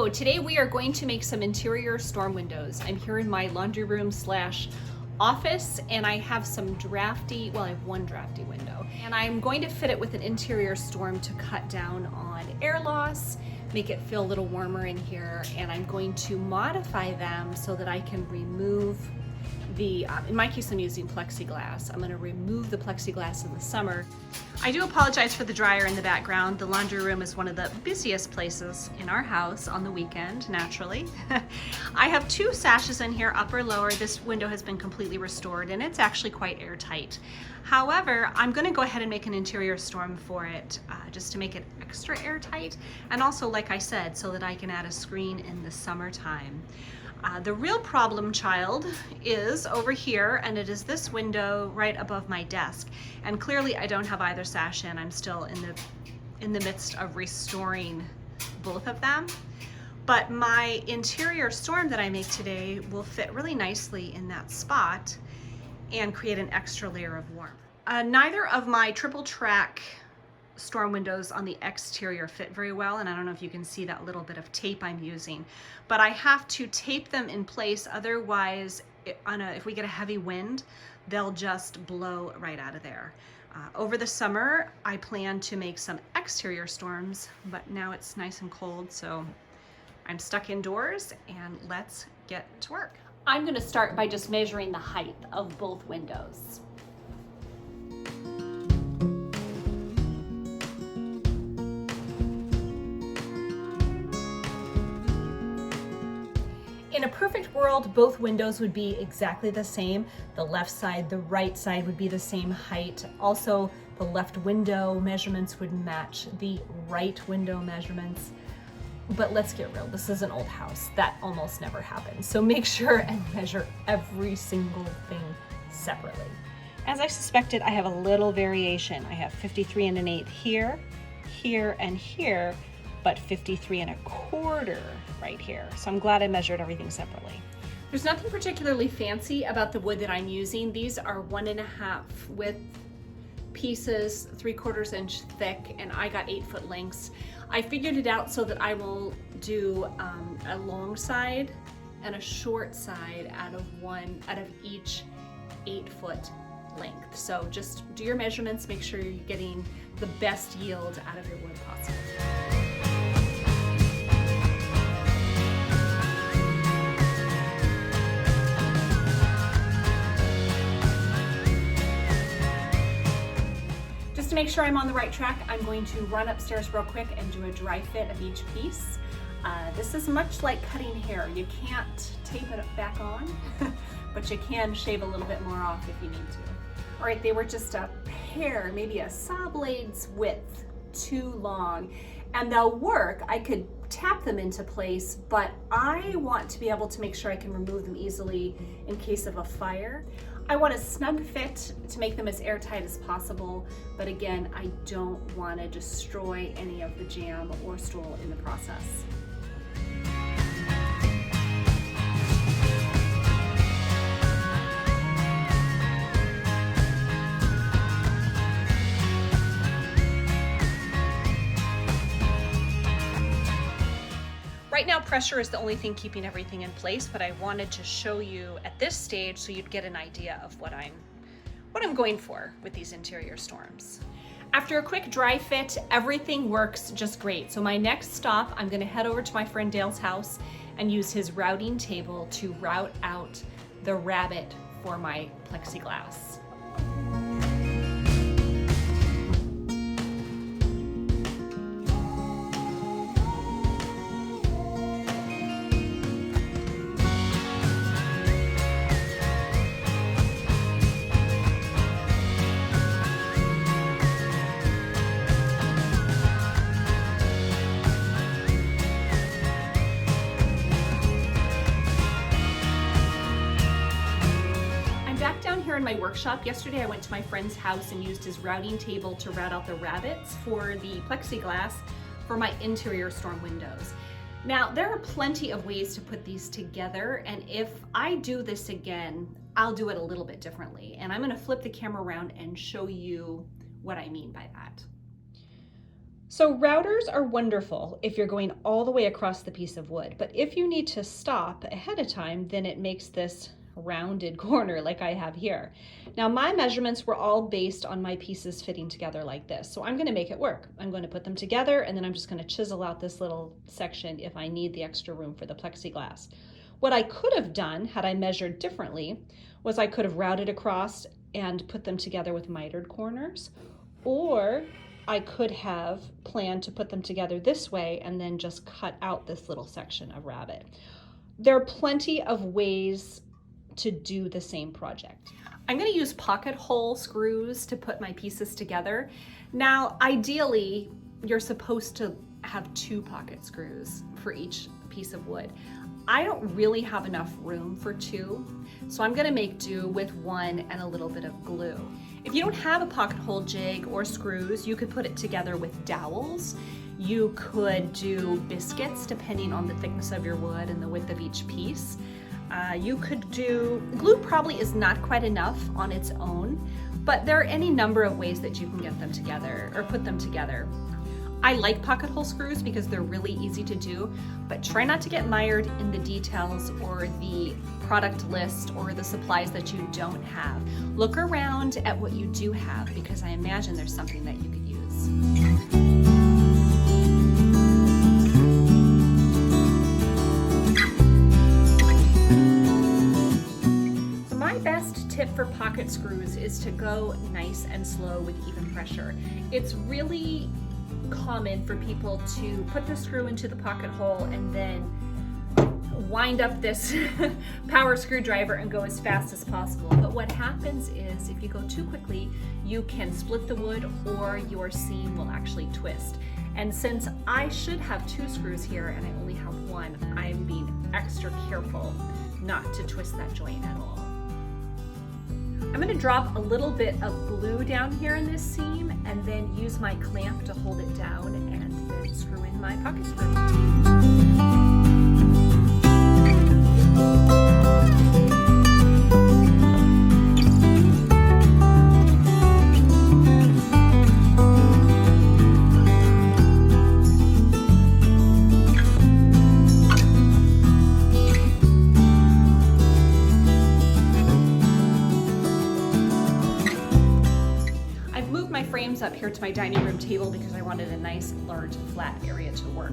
So today we are going to make some interior storm windows. I'm here in my laundry room slash office and I have some drafty, well, I have one drafty window, and I'm going to fit it with an interior storm to cut down on air loss, make it feel a little warmer in here, and I'm going to modify them so that I can remove the, in my case I'm using plexiglass. I'm going to remove the plexiglass in the summer. I do apologize for the dryer in the background. The laundry room is one of the busiest places in our house on the weekend, naturally. I have two sashes in here, upper, lower. This window has been completely restored and it's actually quite airtight. However, I'm going to go ahead and make an interior storm for it just to make it extra airtight, and also, like I said, so that I can add a screen in the summertime. The real problem child is over here, and it is this window right above my desk. And clearly I don't have either sash in. I'm still in the midst of restoring both of them. But my interior storm that I make today will fit really nicely in that spot and create an extra layer of warmth. Neither of my triple track storm windows on the exterior fit very well, and I don't know if you can see that little bit of tape I'm using, but I have to tape them in place, otherwise if we get a heavy wind, they'll just blow right out of there. Over the summer I plan to make some exterior storms, but now it's nice and cold, so I'm stuck indoors, and let's get to work. I'm going to start by just measuring the height of both windows. In a perfect world, both windows would be exactly the same. The left side, the right side would be the same height. Also, the left window measurements would match the right window measurements. But let's get real, this is an old house. That almost never happens. So make sure and measure every single thing separately. As I suspected, I have a little variation. I have 53 1/8 here, here, and here, but 53 1/4 right here. So I'm glad I measured everything separately. There's nothing particularly fancy about the wood that I'm using. These are 1.5 width pieces, 3/4 inch thick, and I got 8-foot lengths. I figured it out so that I will do a long side and a short side out of each 8-foot length. So just do your measurements, make sure you're getting the best yield out of your wood possible. To make sure I'm on the right track, I'm going to run upstairs real quick and do a dry fit of each piece. This is much like cutting hair. You can't tape it back on, but you can shave a little bit more off if you need to. All right, they were just a hair, maybe a saw blade's width too long, and they'll work. I could tap them into place, but I want to be able to make sure I can remove them easily in case of a fire. I want a snug fit to make them as airtight as possible, but again, I don't want to destroy any of the jam or stool in the process. Right now, pressure is the only thing keeping everything in place, but I wanted to show you at this stage so you'd get an idea of what I'm going for with these interior storms. After a quick dry fit, everything works just great. So my next stop, I'm gonna head over to my friend Dale's house and use his routing table to route out the rabbet for my plexiglass. In my workshop yesterday, I went to my friend's house and used his routing table to route out the rabbets for the plexiglass for my interior storm windows. Now, there are plenty of ways to put these together, and if I do this again, I'll do it a little bit differently. And I'm going to flip the camera around and show you what I mean by that. So routers are wonderful if you're going all the way across the piece of wood, but if you need to stop ahead of time, then it makes this rounded corner like I have here. Now my measurements were all based on my pieces fitting together like this, so I'm going to make it work. I'm going to put them together and then I'm just going to chisel out this little section if I need the extra room for the plexiglass. What I could have done had I measured differently was I could have routed across and put them together with mitered corners, or I could have planned to put them together this way and then just cut out this little section of rabbet. There are plenty of ways to do the same project. I'm going to use pocket hole screws to put my pieces together. Now, ideally, you're supposed to have 2 pocket screws for each piece of wood. I don't really have enough room for 2, so I'm going to make do with 1 and a little bit of glue. If you don't have a pocket hole jig or screws, you could put it together with dowels. You could do biscuits depending on the thickness of your wood and the width of each piece. You could do, glue probably is not quite enough on its own, but there are any number of ways that you can get them together or put them together. I like pocket hole screws because they're really easy to do, but try not to get mired in the details or the product list or the supplies that you don't have. Look around at what you do have because I imagine there's something that you could use. Tip for pocket screws is to go nice and slow with even pressure. It's really common for people to put the screw into the pocket hole and then wind up this power screwdriver and go as fast as possible. But what happens is if you go too quickly, you can split the wood or your seam will actually twist. And since I should have 2 screws here and I only have 1, I'm being extra careful not to twist that joint at all. I'm going to drop a little bit of glue down here in this seam and then use my clamp to hold it down and then screw in my pocket screw. Up here to my dining room table because I wanted a nice large flat area to work.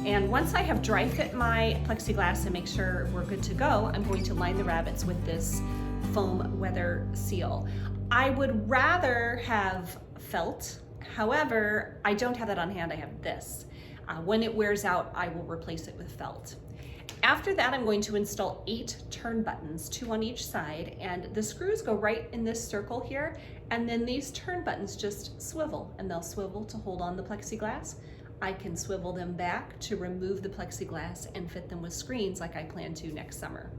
And once I have dry fit my plexiglass and make sure we're good to go, I'm going to line the rabbets with this foam weather seal. I would rather have felt, however, I don't have that on hand, I have this. When it wears out, I will replace it with felt. After that, I'm going to install 8 turn buttons, 2 on each side, and the screws go right in this circle here, and then these turn buttons just swivel, and they'll swivel to hold on the plexiglass. I can swivel them back to remove the plexiglass and fit them with screens like I plan to next summer.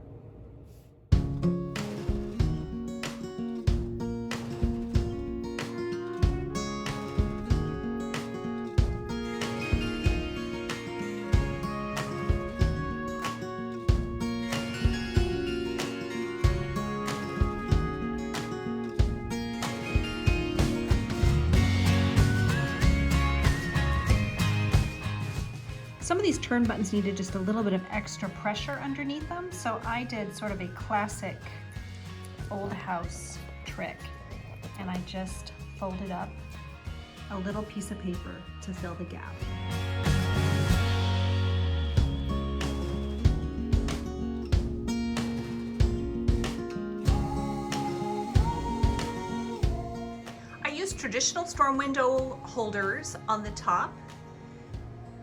Some of these turn buttons needed just a little bit of extra pressure underneath them, so I did sort of a classic old house trick, and I just folded up a little piece of paper to fill the gap. I used traditional storm window holders on the top.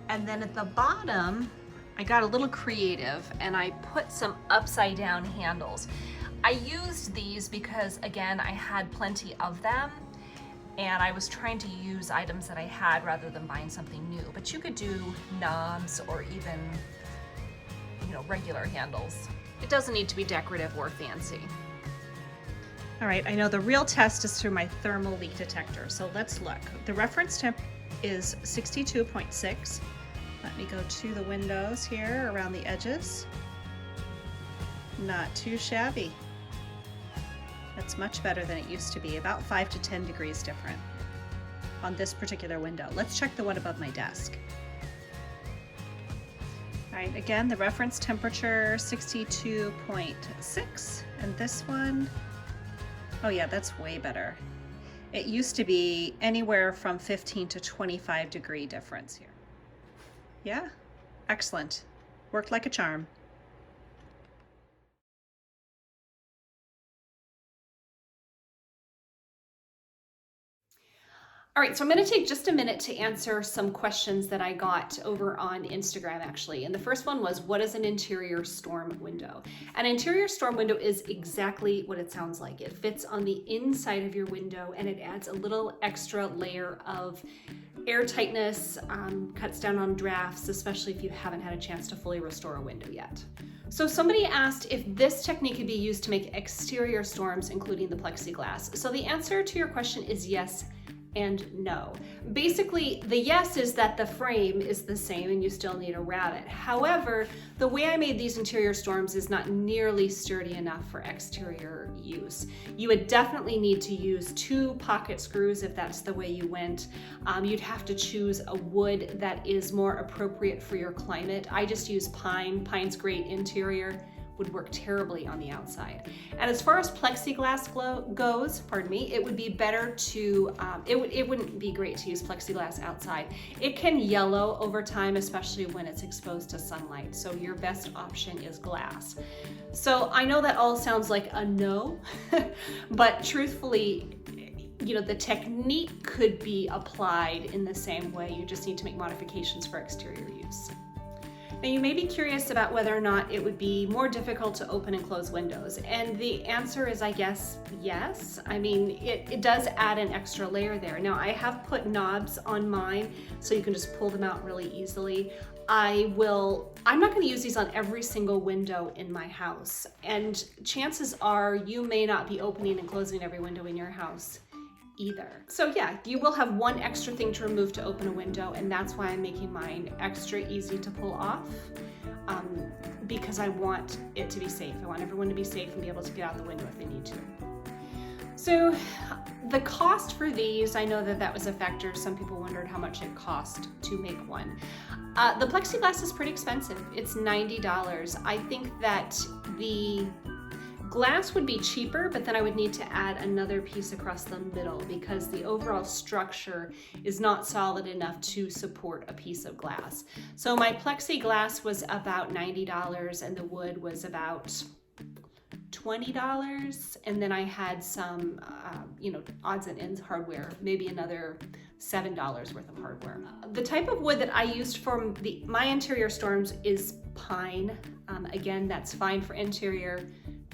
And then at the bottom, I got a little creative and I put some upside down handles. I used these because, again, I had plenty of them and I was trying to use items that I had rather than buying something new. But you could do knobs or even, regular handles. It doesn't need to be decorative or fancy. All right, I know the real test is through my thermal leak detector, so let's look. The reference temp is 62.6. Let me go to the windows here around the edges. Not too shabby. That's much better than it used to be, about 5 to 10 degrees different. on this particular window. Let's check the one above my desk. All right, again, the reference temperature 62.6, and this one, oh yeah, that's way better. It used to be anywhere from 15 to 25 degree difference here. Yeah, excellent. Worked like a charm. All right, so I'm going to take just a minute to answer some questions that I got over on Instagram, actually. And the first one was, what is an interior storm window? An interior storm window is exactly what it sounds like. It fits on the inside of your window, and it adds a little extra layer of air tightness, cuts down on drafts, especially if you haven't had a chance to fully restore a window yet. So somebody asked if this technique could be used to make exterior storms, including the plexiglass. So the answer to your question is yes and no. Basically, the yes is that the frame is the same and you still need a rabbet. However, the way I made these interior storms is not nearly sturdy enough for exterior use. You would definitely need to use 2 pocket screws if that's the way you went. You'd have to choose a wood that is more appropriate for your climate. I just use pine. Pine's great interior, would work terribly on the outside. And as far as plexiglass goes, pardon me, it would be better to, it wouldn't be great to use plexiglass outside. It can yellow over time, especially when it's exposed to sunlight. So your best option is glass. So I know that all sounds like a no, but truthfully, you know, the technique could be applied in the same way. You just need to make modifications for exterior use. Now you may be curious about whether or not it would be more difficult to open and close windows. And the answer is, I guess, yes. I mean, it does add an extra layer there. Now I have put knobs on mine so you can just pull them out really easily. I'm not going to use these on every single window in my house. And chances are you may not be opening and closing every window in your house either. So yeah, you will have one extra thing to remove to open a window, and that's why I'm making mine extra easy to pull off, because I want it to be safe. I want everyone to be safe and be able to get out the window if they need to. So the cost for these, I know that was a factor. Some people wondered how much it cost to make one. The plexiglass is pretty expensive. It's $90. I think that the glass would be cheaper, but then I would need to add another piece across the middle because the overall structure is not solid enough to support a piece of glass. So my plexiglass was about $90 and the wood was about $20. And then I had some, odds and ends hardware, maybe another $7 worth of hardware. The type of wood that I used for my interior storms is pine. Again, that's fine for interior,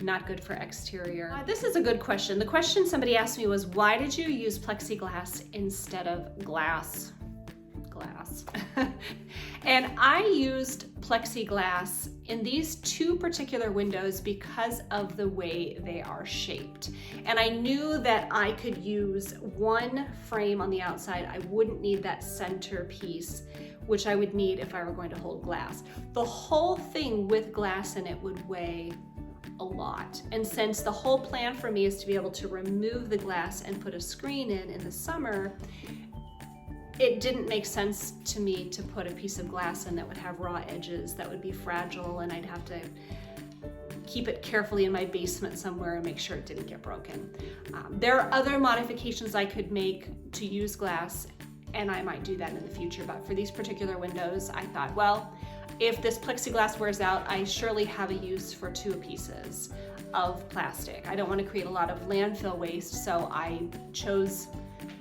not good for exterior. This is a good question. The question somebody asked me was, why did you use plexiglass instead of glass? And I used plexiglass in these 2 particular windows because of the way they are shaped. And I knew that I could use one frame on the outside. I wouldn't need that center piece, which I would need if I were going to hold glass. The whole thing with glass in it would weigh a lot. And since the whole plan for me is to be able to remove the glass and put a screen in the summer, it didn't make sense to me to put a piece of glass in that would have raw edges, that would be fragile, and I'd have to keep it carefully in my basement somewhere and make sure it didn't get broken. There are other modifications I could make to use glass, and I might do that in the future, but for these particular windows, I thought, well, if this plexiglass wears out, I surely have a use for 2 pieces of plastic. I don't want to create a lot of landfill waste, so I chose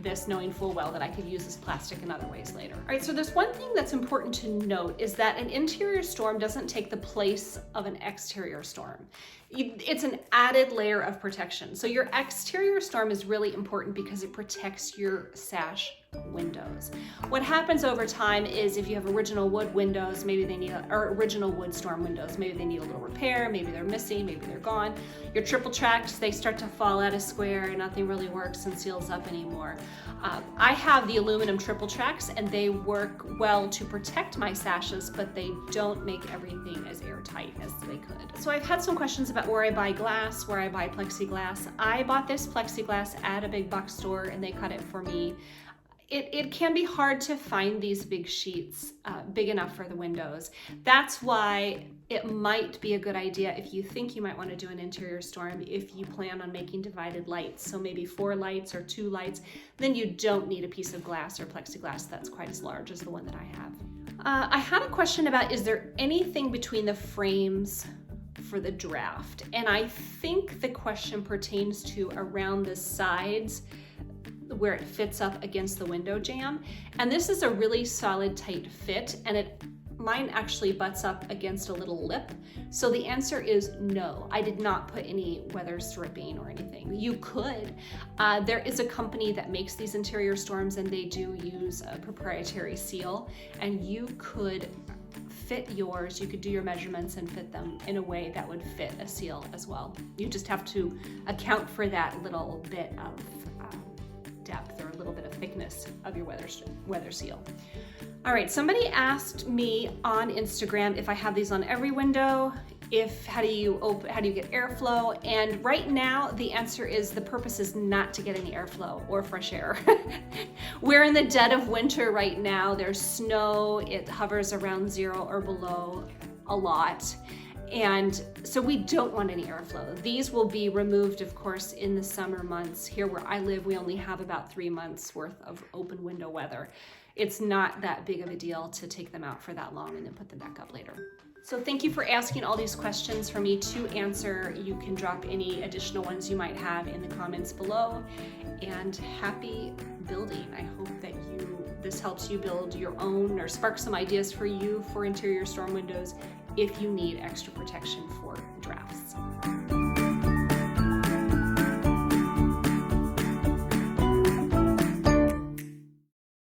this knowing full well that I could use this plastic in other ways later. All right, so there's one thing that's important to note is that an interior storm doesn't take the place of an exterior storm. It's an added layer of protection. So your exterior storm is really important because it protects your sash windows. What happens over time is if you have original wood windows, maybe they need or original wood storm windows, maybe they need a little repair, maybe they're missing, maybe they're gone. Your triple tracks, they start to fall out of square and nothing really works and seals up anymore. I have the aluminum triple tracks and they work well to protect my sashes, but they don't make everything as airtight as they could. So I've had some questions about where I buy glass, where I buy plexiglass. I bought this plexiglass at a big box store and they cut it for me. It can be hard to find these big sheets big enough for the windows. That's why it might be a good idea if you think you might want to do an interior storm, if you plan on making divided lights, so maybe 4 lights or 2 lights, then you don't need a piece of glass or plexiglass that's quite as large as the one that I have. I had a question about, is there anything between the frames for the draft? And I think the question pertains to around the sides where it fits up against the window jamb. And this is a really solid, tight fit, and mine actually butts up against a little lip. So the answer is no. I did not put any weather stripping or anything. You could. There is a company that makes these interior storms, and they do use a proprietary seal, and you could fit yours. You could do your measurements and fit them in a way that would fit a seal as well. You just have to account for that little bit of depth or a little bit of thickness of your weather seal. All right, somebody asked me on Instagram if I have these on every window, how do you get airflow? And right now the answer is the purpose is not to get any airflow or fresh air. We're in the dead of winter right now. There's snow, it hovers around 0 or below a lot. And so we don't want any airflow. These will be removed, of course, in the summer months. Here where I live, we only have about 3 months worth of open window weather. It's not that big of a deal to take them out for that long and then put them back up later. So thank you for asking all these questions for me to answer. You can drop any additional ones you might have in the comments below. And happy building. I hope that this helps you build your own or spark some ideas for you for interior storm windows if you need extra protection for